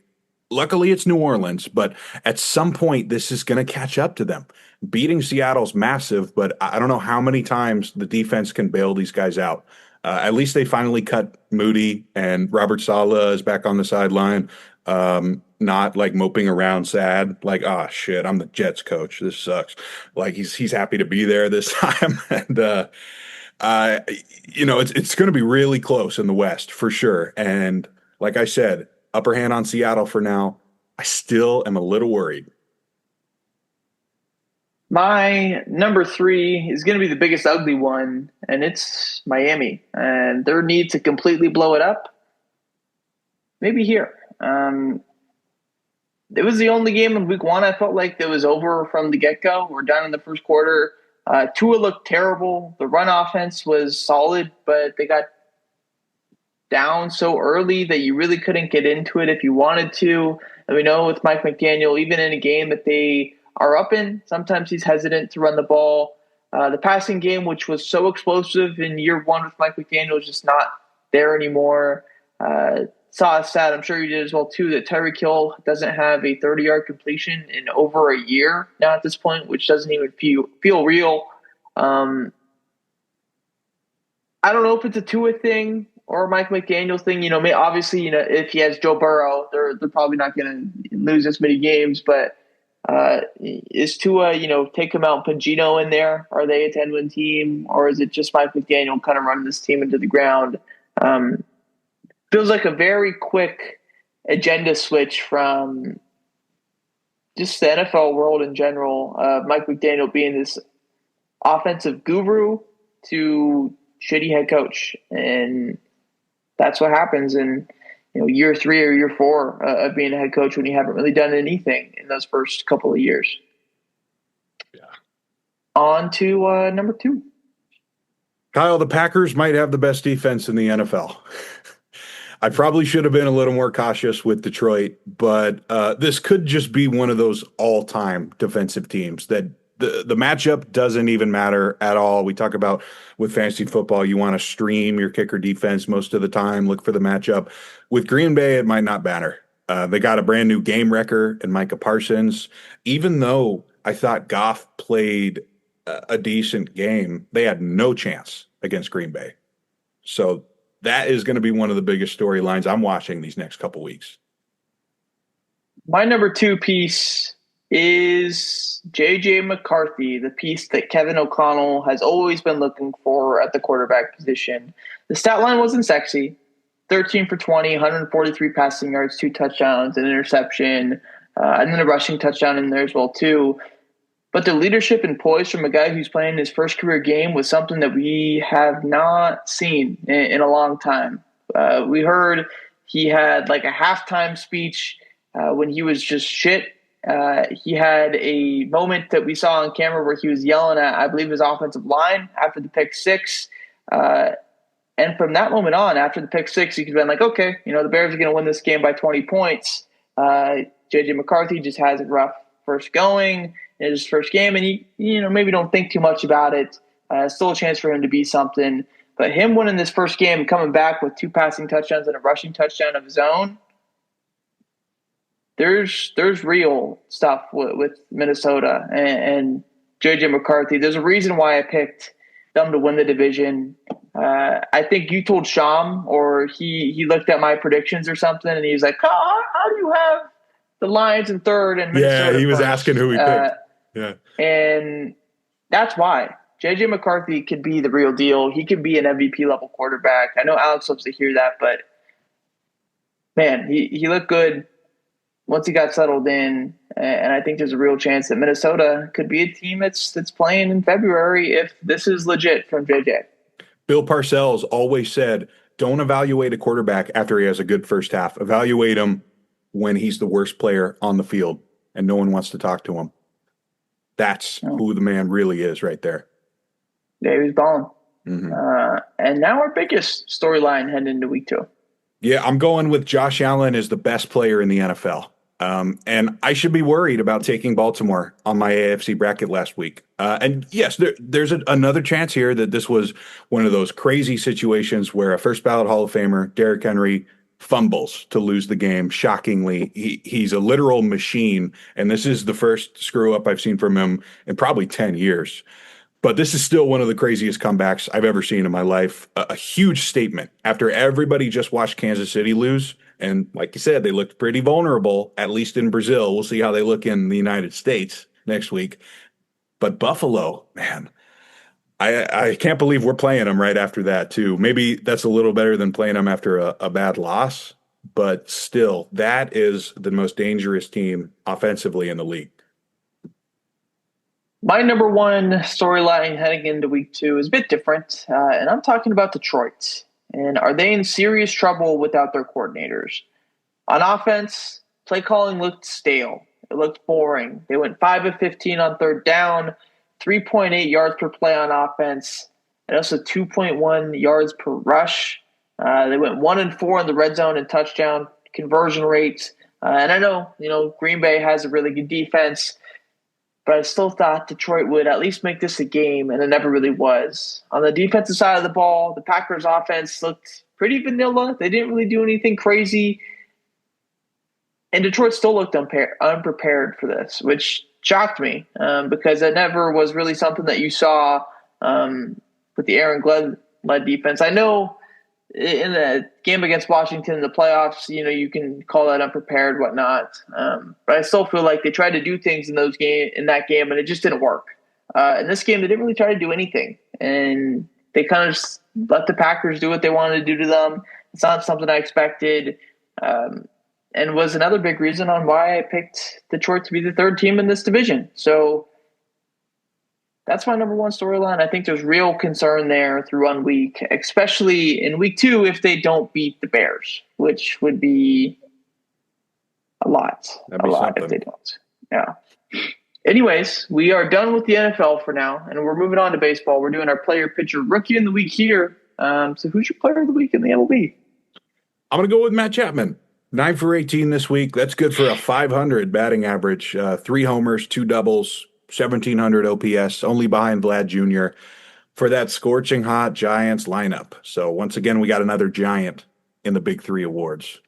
Luckily, it's New Orleans, but at some point, this is going to catch up to them. Beating Seattle's massive, but I don't know how many times the defense can bail these guys out. At least they finally cut Moody, and Robert Saleh is back on the sideline, not like moping around sad, like, oh shit, I'm the Jets coach. This sucks. Like he's happy to be there this time, and it's going to be really close in the West for sure. And like I said, upper hand on Seattle for now. I still am a little worried. My number 3 is going to be the biggest ugly one, and it's Miami. And their need to completely blow it up, maybe here. It was the only game in week 1 I felt like that was over from the get-go. We're done in the first quarter. Tua looked terrible. The run offense was solid, but they got down so early that you really couldn't get into it if you wanted to. And we know with Mike McDaniel, even in a game that they are up in, sometimes he's hesitant to run the ball. The passing game, which was so explosive in year 1 with Mike McDaniel, is just not there anymore. Saw a stat, I'm sure you did as well too, that Tyreek Hill doesn't have a 30-yard completion in over a year now at this point, which doesn't even feel real. I don't know if it's a Tua thing or Mike McDaniel thing. Obviously, if he has Joe Burrow, they're probably not going to lose as many games. But is Tua, take him out and put Gino in there? Are they a 10-win team, or is it just Mike McDaniel kind of running this team into the ground? Feels like a very quick agenda switch from just the NFL world in general. Mike McDaniel being this offensive guru to shitty head coach, and that's what happens in year 3 or year 4 of being a head coach when you haven't really done anything in those first couple of years. Yeah. On to number 2. Kyle, the Packers might have the best defense in the NFL. I probably should have been a little more cautious with Detroit, but this could just be one of those all-time defensive teams that the matchup doesn't even matter at all. We talk about with fantasy football, you want to stream your kicker defense most of the time, look for the matchup. With Green Bay, it might not matter. They got a brand new game wrecker in Micah Parsons. Even though I thought Goff played a decent game, they had no chance against Green Bay. So that is going to be one of the biggest storylines I'm watching these next couple weeks. My number 2 piece is J.J. McCarthy, the piece that Kevin O'Connell has always been looking for at the quarterback position. The stat line wasn't sexy. 13 for 20, 143 passing yards, 2 touchdowns, an interception, and then a rushing touchdown in there as well too. But the leadership and poise from a guy who's playing his first career game was something that we have not seen in a long time. We heard he had like a halftime speech when he was just shit. He had a moment that we saw on camera where he was yelling at, I believe, his offensive line after the pick 6. And from that moment on, after the pick 6, he could have been like, okay, the Bears are going to win this game by 20 points. J.J. McCarthy just has a rough first going in his first game, and you maybe don't think too much about it. Still a chance for him to be something. But him winning this first game, coming back with 2 passing touchdowns and a rushing touchdown of his own, there's real stuff with Minnesota and J.J. McCarthy. There's a reason why I picked them to win the division. I think you told Sham, or he looked at my predictions or something, and he was like, how do you have the Lions in 3rd and Minnesota Yeah, he was first? asking who he picked. Yeah. And that's why. J.J. McCarthy could be the real deal. He could be an MVP-level quarterback. I know Alex loves to hear that, but, man, he looked good once he got settled in, and I think there's a real chance that Minnesota could be a team that's playing in February if this is legit from JJ. Bill Parcells always said, don't evaluate a quarterback after he has a good first half. Evaluate him when he's the worst player on the field and no one wants to talk to him. That's who the man really is right there. Yeah, he was balling. Mm-hmm. And now our biggest storyline heading into week 2. Yeah, I'm going with Josh Allen as the best player in the NFL. And I should be worried about taking Baltimore on my AFC bracket last week. And yes, there's another chance here that this was one of those crazy situations where a first ballot Hall of Famer, Derrick Henry, fumbles to lose the game. Shockingly, he's a literal machine, and this is the first screw up I've seen from him in probably 10 years. But this is still one of the craziest comebacks I've ever seen in my life. A huge statement after everybody just watched Kansas City lose. And like you said, they looked pretty vulnerable, at least in Brazil. We'll see how they look in the United States next week. But Buffalo, man, I can't believe we're playing them right after that, too. Maybe that's a little better than playing them after a bad loss. But still, that is the most dangerous team offensively in the league. My number one storyline heading into week 2 is a bit different, and I'm talking about Detroit. And are they in serious trouble without their coordinators? On offense, play calling looked stale. It looked boring. They went 5 of 15 on third down, 3.8 yards per play on offense, and also 2.1 yards per rush. They went 1 and 4 in the red zone and touchdown conversion rates. And I know, Green Bay has a really good defense, but I still thought Detroit would at least make this a game, and it never really was. On the defensive side of the ball, the Packers' offense looked pretty vanilla. They didn't really do anything crazy. And Detroit still looked unprepared for this, which shocked me because that never was really something that you saw with the Aaron Glenn-led defense. I know in the game against Washington in the playoffs, you can call that unprepared, whatnot. But I still feel like they tried to do things in that game, and it just didn't work. In this game, they didn't really try to do anything, and they kind of just let the Packers do what they wanted to do to them. It's not something I expected, and was another big reason on why I picked Detroit to be the third team in this division. So that's my number one storyline. I think there's real concern there through 1 week, especially in week 2 if they don't beat the Bears, which would be a lot. If they don't. Yeah. Anyways, we are done with the NFL for now, and we're moving on to baseball. We're doing our player, pitcher, rookie in the week here. So who's your player of the week in the MLB? I'm going to go with Matt Chapman. 9 for 18 this week. That's good for a 500 batting average. 3 homers, 2 doubles, 1,700 OPS, only behind Vlad Jr. for that scorching hot Giants lineup. So once again, we got another Giant in the Big 3 awards.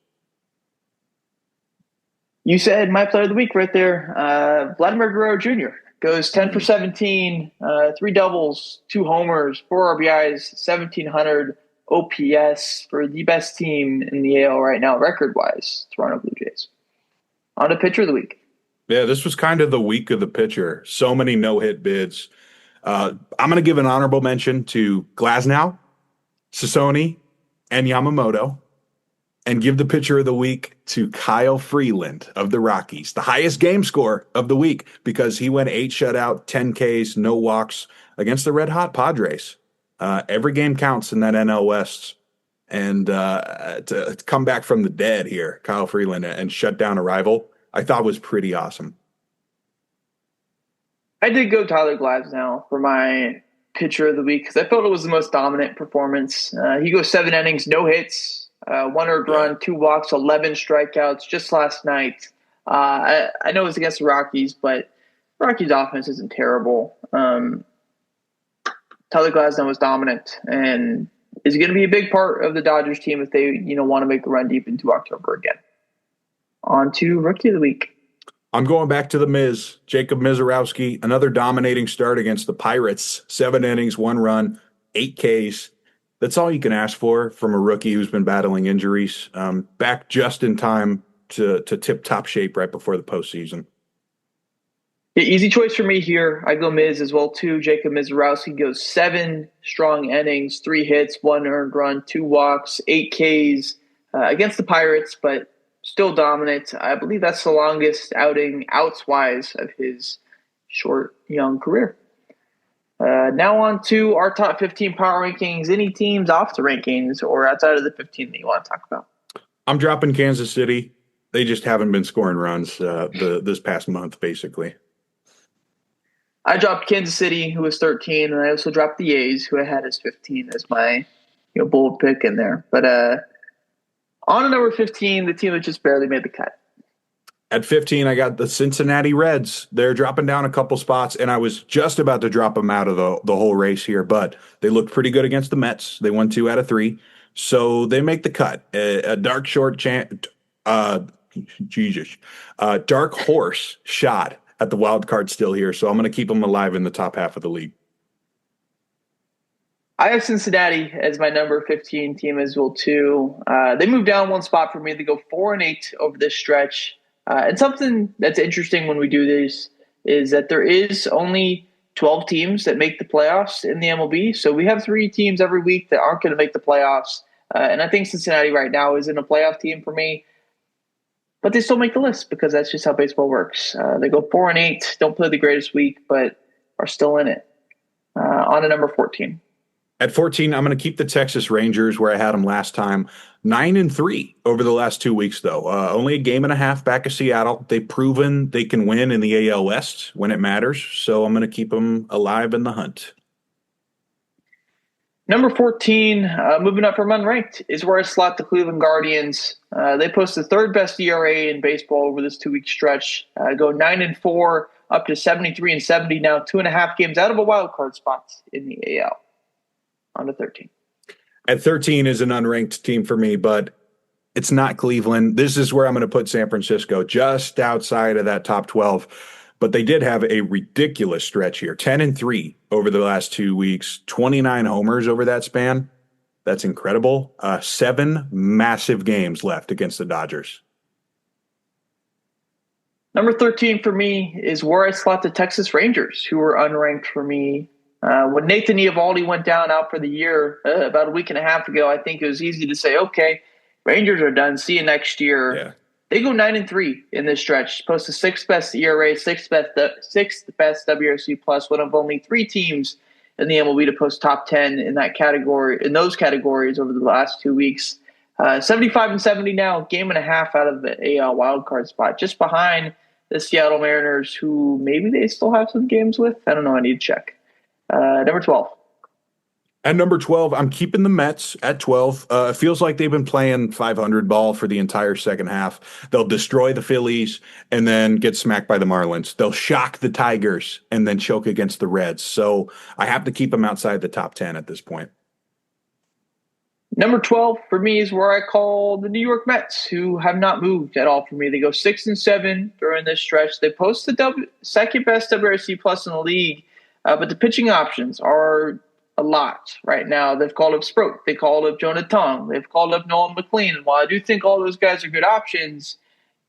You said my player of the week right there. Vladimir Guerrero Jr. goes 10 for 17, 3 doubles, 2 homers, 4 RBIs, 1,700 OPS for the best team in the AL right now, record-wise, Toronto Blue Jays. On to pitcher of the week. Yeah, this was kind of the week of the pitcher. So many no-hit bids. I'm going to give an honorable mention to Glasnow, Sassoni, and Yamamoto, and give the pitcher of the week to Kyle Freeland of the Rockies, the highest game score of the week because he went 8 shutout, 10 Ks, no walks against the red-hot Padres. Every game counts in that NL West. And to come back from the dead here, Kyle Freeland, and shut down a rival, I thought was pretty awesome. I did go Tyler Glasnow for my pitcher of the week because I felt it was the most dominant performance. He goes 7 innings, no hits, 1 earned run, 2 walks, 11 strikeouts just last night. I know it was against the Rockies, but Rockies' offense isn't terrible. Tyler Glasnow was dominant and is going to be a big part of the Dodgers team if they want to make a run deep into October again. On to rookie of the week. I'm going back to the Miz, Jacob Mizorowski, another dominating start against the Pirates. 7 innings, 1 run, 8 Ks. That's all you can ask for from a rookie who's been battling injuries. Back just in time to tip-top shape right before the postseason. Yeah, easy choice for me here. I go Miz as well, too. Jacob Mizorowski goes 7 strong innings, 3 hits, 1 earned run, 2 walks, 8 Ks against the Pirates, but still dominant. I believe that's the longest outing outs-wise of his short, young career. Now on to our top 15 power rankings. Any teams off the rankings or outside of the 15 that you want to talk about? I'm dropping Kansas City. They just haven't been scoring runs this past month, basically. I dropped Kansas City, who was 13, and I also dropped the A's, who I had as 15 as my bold pick in there. But on to number 15, the team that just barely made the cut. At 15, I got the Cincinnati Reds. They're dropping down a couple spots, and I was just about to drop them out of the whole race here, but they looked pretty good against the Mets. They won 2 out of 3, so they make the cut. A dark short chance, Jesus, dark horse shot at the wild card still here, so I'm going to keep them alive in the top half of the league. I have Cincinnati as my number 15 team as well too. They moved down one spot for me. They go 4-8 over this stretch. And something that's interesting when we do this is that there is only 12 teams that make the playoffs in the MLB. So we have 3 teams every week that aren't going to make the playoffs. And I think Cincinnati right now isn't a playoff team for me. But they still make the list because that's just how baseball works. They go 4-8, don't play the greatest week, but are still in it. On to number 14. At 14, I'm going to keep the Texas Rangers where I had them last time. 9-3 over the last 2 weeks, though. Only a game and a half back of Seattle. They've proven they can win in the AL West when it matters, so I'm going to keep them alive in the hunt. Number 14, moving up from unranked, is where I slot the Cleveland Guardians. They post the third best ERA in baseball over this 2-week stretch. Go 9-4 up to 73-70 now, 2.5 games out of a wild card spot in the AL. On to 13. At 13 is an unranked team for me, but it's not Cleveland. This is where I'm going to put San Francisco, just outside of that top 12. But they did have a ridiculous stretch here, 10-3 over the last 2 weeks, 29 homers over that span. That's incredible. 7 massive games left against the Dodgers. Number 13 for me is where I slot the Texas Rangers, who were unranked for me. When Nathan Eovaldi went down out for the year about a week and a half ago, I think it was easy to say, okay, Rangers are done. See you next year. Yeah. They go 9-3 in this stretch. Post the 6th best ERA, 6th best WRC plus, one of only 3 teams in the MLB to post top 10 in that category, in those categories over the last 2 weeks. 75-70 now, game and a half out of the AL wildcard spot, just behind the Seattle Mariners, who maybe they still have some games with. I don't know. I need to check. Number 12. At number 12, I'm keeping the Mets at 12. It feels like they've been playing 500 ball for the entire second half. They'll destroy the Phillies and then get smacked by the Marlins. They'll shock the Tigers and then choke against the Reds. So I have to keep them outside the top 10 at this point. Number 12 for me is where I call the New York Mets, who have not moved at all for me. They go 6-7 during this stretch. They post the second best WRC plus in the league, but the pitching options are a lot right now. They've called up Sproat. They called up Jonah Tong. They've called up Nolan McLean. And while I do think all those guys are good options,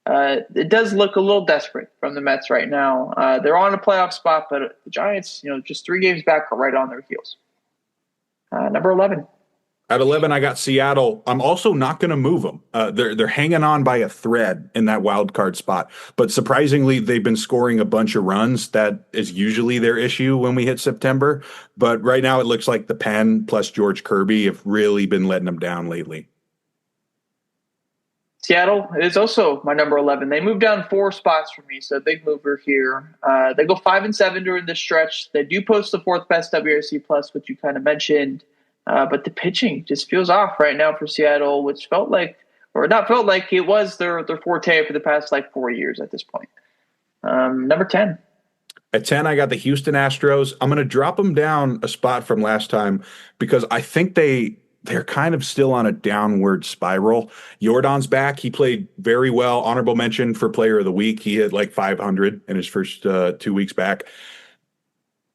it does look a little desperate from the Mets right now. They're on a playoff spot, but the Giants, just 3 games back, are right on their heels. Number 11. At 11, I got Seattle. I'm also not going to move them. They're hanging on by a thread in that wild card spot. But surprisingly, they've been scoring a bunch of runs. That is usually their issue when we hit September. But right now, it looks like the Pen plus George Kirby have really been letting them down lately. Seattle is also my number 11. They moved down 4 spots for me, so a big mover here. They go 5-7 during this stretch. They do post the 4th best WRC plus, which you kind of mentioned. But the pitching just feels off right now for Seattle, which felt like, or not felt like, it was their forte for the past 4 years at this point. Number 10. At 10, I got the Houston Astros. I'm going to drop them down a spot from last time because I think they're kind of still on a downward spiral. Jordan's back. He played very well. Honorable mention for Player of the Week. He hit 500 in his first 2 weeks back.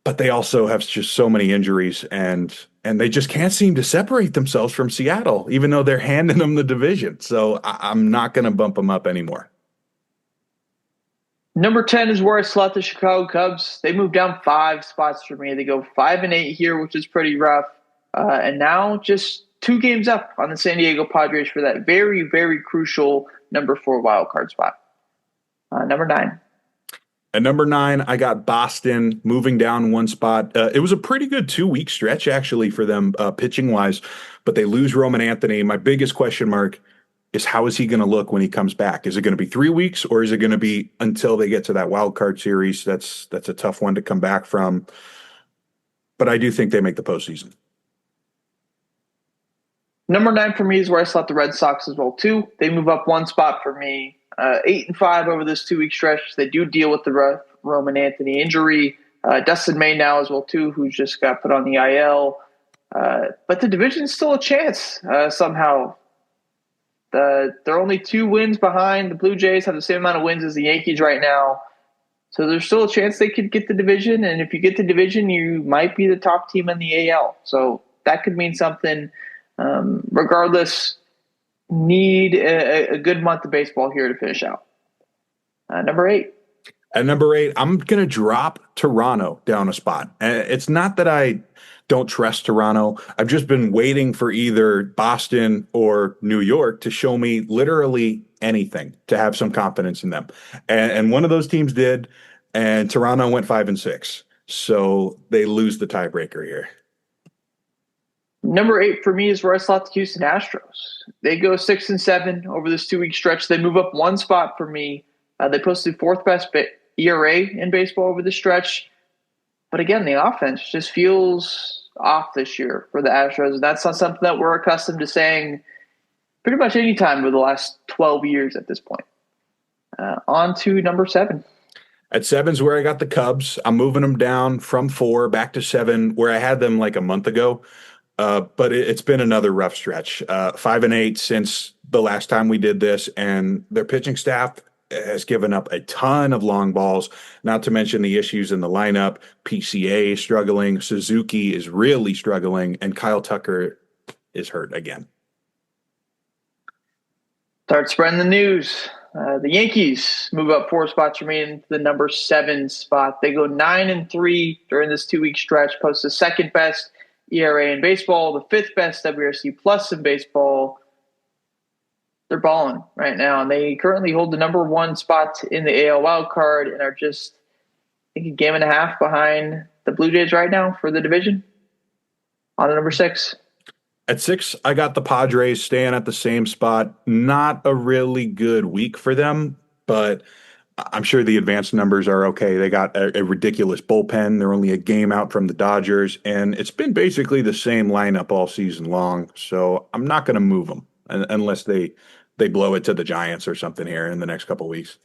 But they also have just so many injuries, and they just can't seem to separate themselves from Seattle, even though they're handing them the division. So I'm not going to bump them up anymore. Number 10 is where I slot the Chicago Cubs. They moved down 5 spots for me. They go 5-8 here, which is pretty rough. And now just 2 games up on the San Diego Padres for that very, very crucial number 4 wild card spot. Number 9. At number 9, I got Boston moving down 1 spot. It was a pretty good 2-week stretch, actually, for them pitching-wise, but they lose Roman Anthony. My biggest question mark is how is he going to look when he comes back? Is it going to be 3 weeks, or is it going to be until they get to that wild card series? That's a tough one to come back from. But I do think they make the postseason. Number 9 for me is where I slot the Red Sox as well, too. They move up 1 spot for me. 8-5 over this 2-week stretch. They do deal with the Roman Anthony injury. Dustin May now as well too, who just got put on the IL. But the division's still a chance somehow. They're only 2 wins behind. The Blue Jays have the same amount of wins as the Yankees right now. So there's still a chance they could get the division. And if you get the division, you might be the top team in the AL. So that could mean something. Regardless, need a good month of baseball here to finish out. Number 8. At number 8, I'm going to drop Toronto down a spot. It's not that I don't trust Toronto. I've just been waiting for either Boston or New York to show me literally anything to have some confidence in them. And one of those teams did, and Toronto went 5-6. So they lose the tiebreaker here. Number 8 for me is where I slot the Houston Astros. They go 6-7 over this 2-week stretch. They move up 1 spot for me. They posted 4th best ERA in baseball over the stretch. But again, the offense just feels off this year for the Astros. And that's not something that we're accustomed to saying pretty much any time over the last 12 years at this point. On to number 7. At 7's where I got the Cubs. I'm moving them down from 4 back to 7, where I had them like a month ago. But it's been another rough stretch. 5-8 since the last time we did this, and their pitching staff has given up a ton of long balls, not to mention the issues in the lineup. PCA is struggling, Suzuki is really struggling, and Kyle Tucker is hurt again. Start spreading the news. The Yankees move up 4 spots, remain into the number 7 spot. They go 9-3 during this 2-week stretch, post the 2nd best ERA in baseball, the 5th best WRC plus in baseball. They're balling right now, and they currently hold the number 1 spot in the AL wild card and are just, I think, a game and a half behind the Blue Jays right now for the division. On to number 6. At 6, I got the Padres staying at the same spot. Not a really good week for them, but I'm sure the advanced numbers are okay. They got a ridiculous bullpen. They're only a game out from the Dodgers, and it's been basically the same lineup all season long. So I'm not going to move them unless they blow it to the Giants or something here in the next couple of weeks.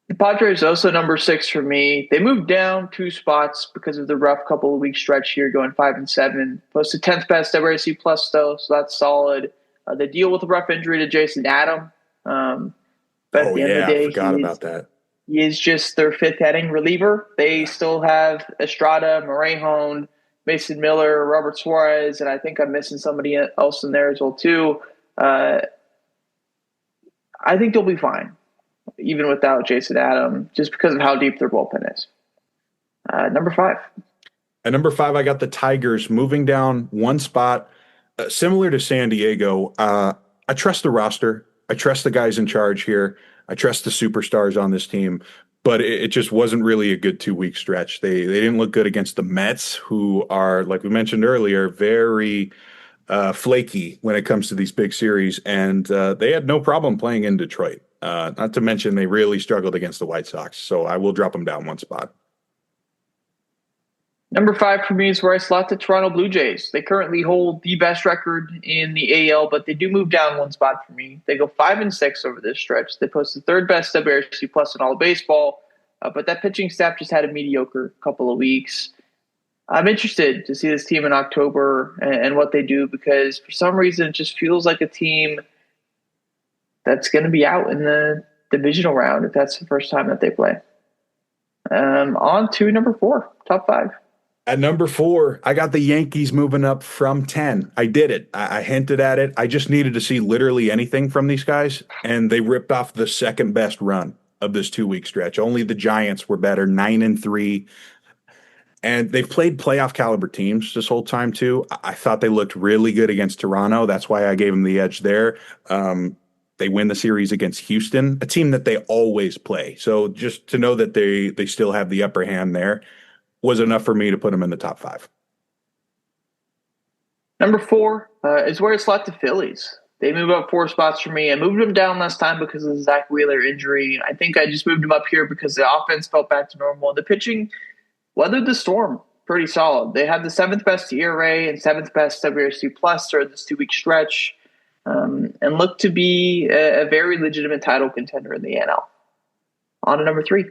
The Padres also number 6 for me. They moved down 2 spots because of the rough couple of week stretch here, going 5-7. Posted 10th best WRC plus though, so that's solid. They deal with a rough injury to Jason Adam. But at the end of the day, I forgot about that. He is just their 5th inning reliever. They still have Estrada, Morejón, Mason Miller, Robert Suarez, and I think I'm missing somebody else in there as well too. I think they'll be fine, even without Jason Adam, just because of how deep their bullpen is. Number 5. At number 5, I got the Tigers moving down 1 spot. Similar to San Diego, I trust the roster. I trust the guys in charge here. I trust the superstars on this team. But it just wasn't really a good 2-week stretch. They didn't look good against the Mets, who are, like we mentioned earlier, very flaky when it comes to these big series. And they had no problem playing in Detroit. Not to mention they really struggled against the White Sox. So I will drop them down 1 spot. Number 5 for me is where I slot the Toronto Blue Jays. They currently hold the best record in the AL, but they do move down 1 spot for me. They go 5-6 over this stretch. They post the 3rd best WRC plus in all of baseball, but that pitching staff just had a mediocre couple of weeks. I'm interested to see this team in October and what they do, because for some reason it just feels like a team that's going to be out in the divisional round if that's the first time that they play. On to number 4, top 5. At number 4, I got the Yankees moving up from 10. I did it. I hinted at it. I just needed to see literally anything from these guys, and they ripped off the 2nd best run of this 2-week stretch. Only the Giants were better, 9-3. And they've played playoff caliber teams this whole time too. I thought they looked really good against Toronto. That's why I gave them the edge there. They win the series against Houston, a team that they always play. So just to know that they still have the upper hand there was enough for me to put them in the top 5. Number 4 is where I slot the Phillies. They move up 4 spots for me. I moved them down last time because of the Zach Wheeler injury. I think I just moved them up here because the offense felt back to normal. The pitching weathered the storm pretty solid. They had the 7th best ERA and 7th best WRC plus during this 2-week stretch. and look to be a very legitimate title contender in the NL. On to number 3.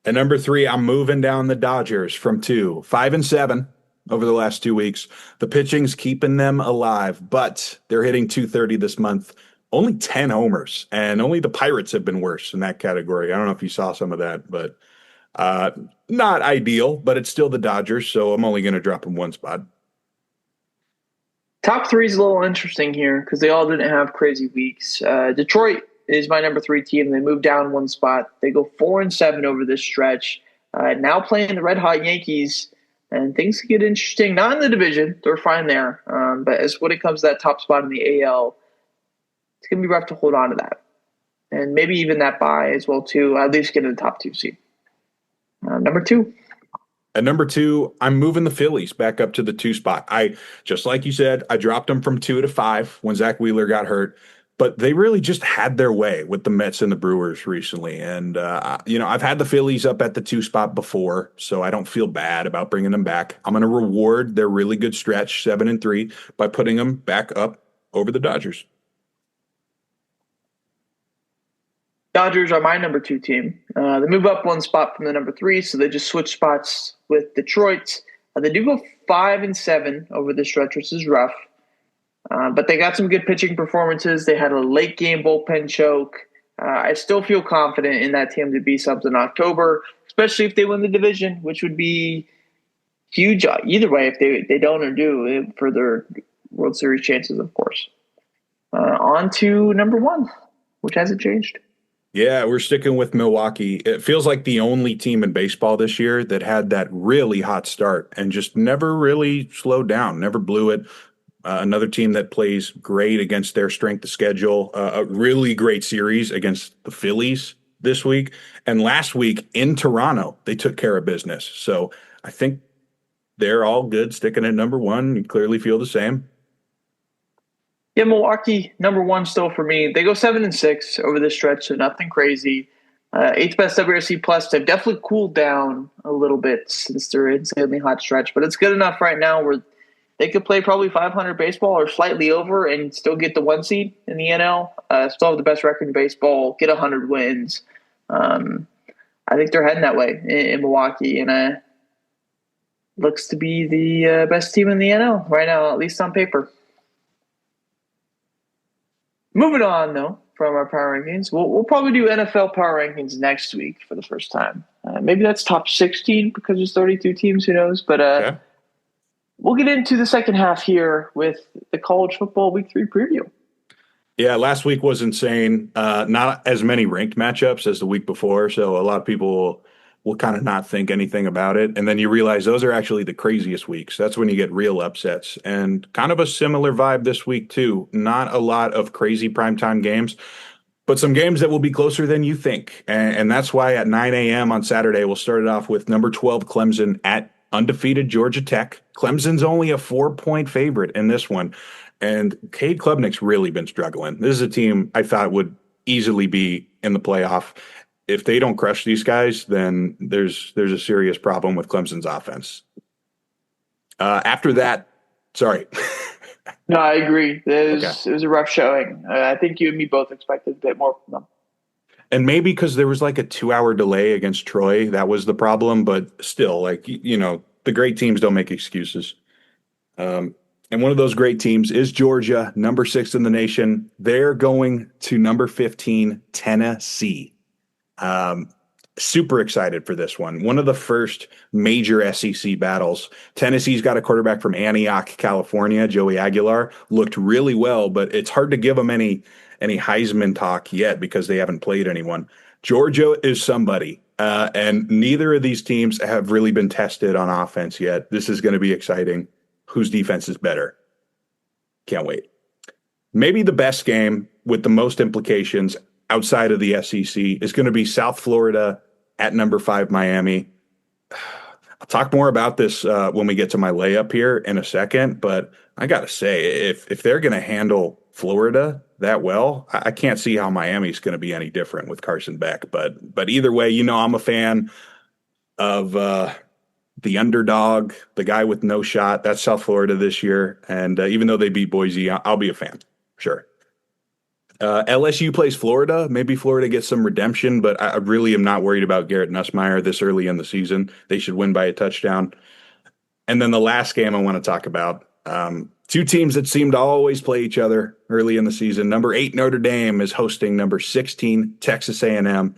At number 3, I'm moving down the Dodgers from 2, 5-7 over the last 2 weeks. The pitching's keeping them alive, but they're hitting 230 this month. Only 10 homers, and only the Pirates have been worse in that category. I don't know if you saw some of that, but not ideal, but it's still the Dodgers, so I'm only going to drop them one spot. Top 3 is a little interesting here because they all didn't have crazy weeks. Detroit is my number 3 team. They moved down one spot. They go 4-7 over this stretch. Now playing the red hot Yankees, and things get interesting. Not in the division, they're fine there. But as when it comes to that top spot in the AL, it's going to be rough to hold on to that, and maybe even that bye as well too. At least get in the top 2 seed. Number 2. At number 2, I'm moving the Phillies back up to the 2 spot. Just like you said, I dropped them from 2 to 5 when Zach Wheeler got hurt, but they really just had their way with the Mets and the Brewers recently. And, I've had the Phillies up at the 2 spot before, so I don't feel bad about bringing them back. I'm going to reward their really good stretch, 7-3, by putting them back up over the Dodgers. Dodgers are my number 2 team. They move up one spot from the number 3, so they just switch spots with Detroit. They do go 5-7 over the stretch, which is rough. But they got some good pitching performances. They had a late game bullpen choke. I still feel confident in that team to be something in October, especially if they win the division, which would be huge either way if they don't or do for their World Series chances, of course. On to number 1, which hasn't changed. Yeah, we're sticking with Milwaukee. It feels like the only team in baseball this year that had that really hot start and just never really slowed down, never blew it. Another team that plays great against their strength of schedule, a really great series against the Phillies this week. And last week in Toronto, they took care of business. So I think they're all good sticking at number 1. You clearly feel the same. Yeah, Milwaukee, number 1 still for me. They go 7-6 over this stretch, so nothing crazy. 8th best WRC plus. They've definitely cooled down a little bit since their insanely hot stretch, but it's good enough right now where they could play probably 500 baseball or slightly over and still get the 1 seed in the NL. Still have the best record in baseball, get 100 wins. I think they're heading that way in Milwaukee, and looks to be the best team in the NL right now, at least on paper. Moving on, though, from our power rankings, we'll probably do NFL power rankings next week for the first time. Maybe that's top 16 because there's 32 teams, who knows? But Okay. We'll get into the second half here with the college football week 3 preview. Yeah, last week was insane. Not as many ranked matchups as the week before, so a lot of people will kind of not think anything about it. And then you realize those are actually the craziest weeks. That's when you get real upsets. And kind of a similar vibe this week, too. Not a lot of crazy primetime games, but some games that will be closer than you think. And that's why at 9 a.m. on Saturday, we'll start it off with number 12 Clemson at undefeated Georgia Tech. Clemson's only a 4-point favorite in this one. And Cade Klubnik's really been struggling. This is a team I thought would easily be in the playoff. If they don't crush these guys, then there's a serious problem with Clemson's offense. After that, sorry. No, I agree. It was a rough showing. I think you and me both expected a bit more from them. And maybe because there was like a 2-hour delay against Troy, that was the problem. But still, like, the great teams don't make excuses. And one of those great teams is Georgia, number 6 in the nation. They're going to number 15, Tennessee. Super excited for this one. One of the first major SEC battles. Tennessee's got a quarterback from Antioch, California, Joey Aguilar. Looked really well, but it's hard to give them any Heisman talk yet because they haven't played anyone. Georgia is somebody, and neither of these teams have really been tested on offense yet. This is going to be exciting. Whose defense is better? Can't wait. Maybe the best game with the most implications outside of the SEC is going to be South Florida at number 5, Miami. I'll talk more about this when we get to my layup here in a second, but I got to say, if they're going to handle Florida that well, I can't see how Miami's going to be any different with Carson Beck. But either way, I'm a fan of the underdog, the guy with no shot. That's South Florida this year. And even though they beat Boise, I'll be a fan. Sure. LSU plays Florida. Maybe Florida gets some redemption, but I really am not worried about Garrett Nussmeier this early in the season. They should win by a touchdown. And then the last game I want to talk about, two teams that seem to always play each other early in the season. Number 8 Notre Dame is hosting number 16 Texas A&M.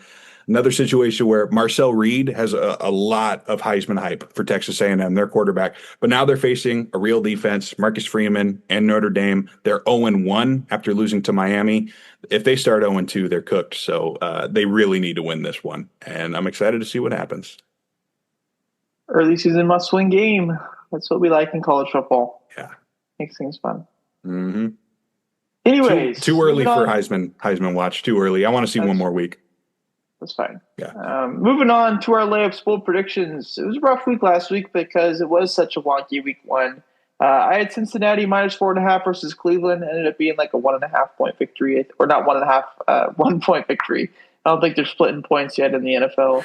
Another situation where Marcel Reed has a lot of Heisman hype for Texas A&M, their quarterback. But now they're facing a real defense, Marcus Freeman and Notre Dame. They're 0-1 after losing to Miami. If they start 0-2, they're cooked. So they really need to win this one. And I'm excited to see what happens. Early season must-win game. That's what we like in college football. Yeah. Makes things fun. Mm-hmm. Anyways. Too early for Heisman watch. Too early. I want to see one more week. That's fine. Yeah. Moving on to our layups bold predictions. It was a rough week last week because it was such a wonky week one. I had Cincinnati minus 4.5 versus Cleveland. Ended up being like a 1.5 point victory, or not 1.5, 1 point victory. I don't think they're splitting points yet in the NFL.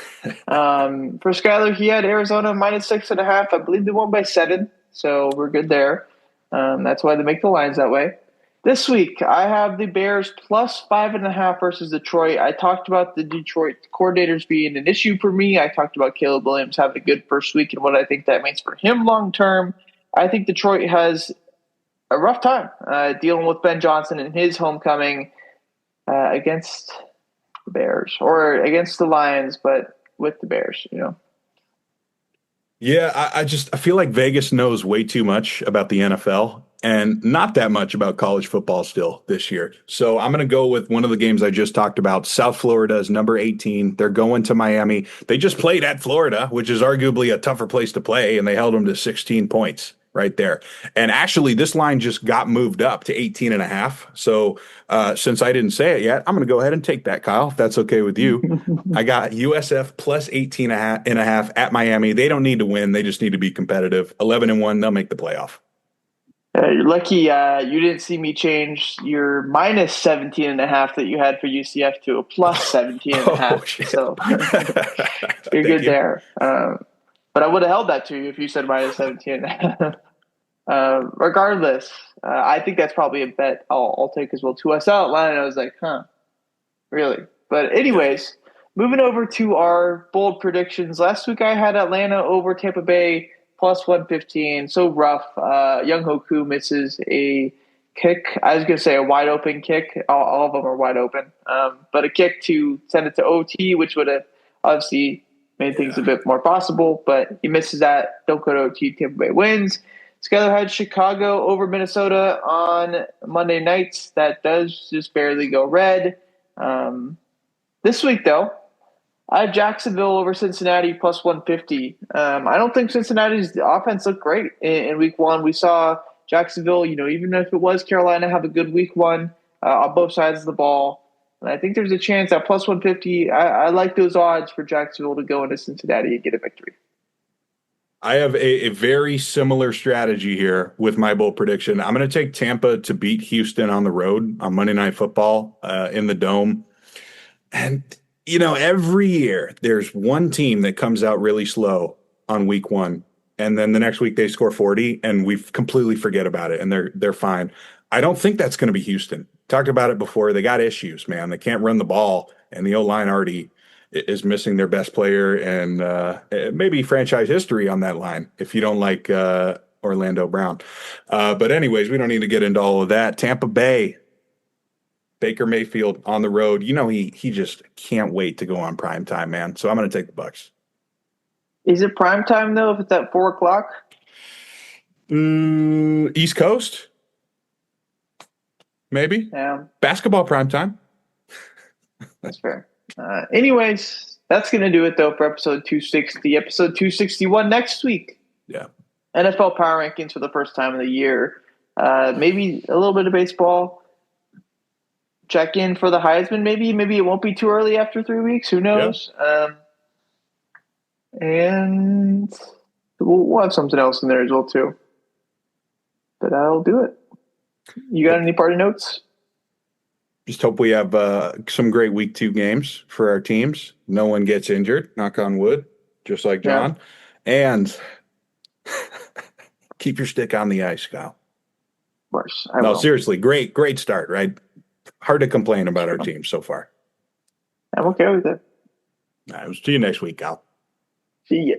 For Skyler, he had Arizona minus 6.5. I believe they won by 7, so we're good there. That's why they make the lines that way. This week, I have the Bears plus 5.5 versus Detroit. I talked about the Detroit coordinators being an issue for me. I talked about Caleb Williams having a good first week and what I think that means for him long term. I think Detroit has a rough time dealing with Ben Johnson and his homecoming against the Bears, or against the Lions, but with the Bears, Yeah, I feel like Vegas knows way too much about the NFL and not that much about college football still this year. So I'm going to go with one of the games I just talked about. South Florida is number 18. They're going to Miami. They just played at Florida, which is arguably a tougher place to play, and they held them to 16 points right there. And actually, this line just got moved up to 18.5. So since I didn't say it yet, I'm going to go ahead and take that, Kyle, if that's okay with you. I got USF plus 18.5 at Miami. They don't need to win. They just need to be competitive. 11-1, they'll make the playoff. You're lucky you didn't see me change your minus 17.5 that you had for UCF to a plus 17.5. So you're good there. But I would have held that to you if you said minus 17.5. Regardless, I think that's probably a bet I'll take as well too. I saw it line and I was like, really? But anyways, moving over to our bold predictions. Last week I had Atlanta over Tampa Bay plus 115. So rough. Young Hoku misses a kick. I was going to say a wide open kick. All of them are wide open. But a kick to send it to OT, which would have obviously made things a bit more possible. But he misses that. Don't go to OT. Tampa Bay wins. Skyler had Chicago over Minnesota on Monday nights. That does just barely go red. This week, though, I have Jacksonville over Cincinnati plus 150. I don't think Cincinnati's offense looked great in week one. We saw Jacksonville, even if it was Carolina, have a good week one on both sides of the ball. And I think there's a chance at plus 150. I like those odds for Jacksonville to go into Cincinnati and get a victory. I have a very similar strategy here with my bold prediction. I'm going to take Tampa to beat Houston on the road on Monday Night Football in the Dome. And every year there's one team that comes out really slow on week one, and then the next week they score 40, and we completely forget about it, and they're fine. I don't think that's going to be Houston. Talked about it before. They got issues, man. They can't run the ball, and the O-line already is missing their best player, and maybe franchise history on that line if you don't like Orlando Brown. But anyways, we don't need to get into all of that. Tampa Bay. Baker Mayfield on the road. He just can't wait to go on prime time, man. So I'm going to take the Bucs. Is it prime time, though, if it's at 4 o'clock? East Coast? Maybe. Yeah. Basketball prime time. That's fair. Anyways, that's going to do it, though, for episode 260. Episode 261 next week. Yeah. NFL Power Rankings for the first time of the year. Maybe a little bit of baseball. Check in for the Heisman, maybe. Maybe it won't be too early after 3 weeks. Who knows? Yep. And we'll have something else in there as well, too. But I'll do it. You got any party notes? Just hope we have some great week 2 games for our teams. No one gets injured, knock on wood, just like John. Yeah. And keep your stick on the ice, Kyle. Of course. No, seriously, great start, right? hard to complain about our team so far. I'm okay with it. All right, we'll see you next week, Al. See ya.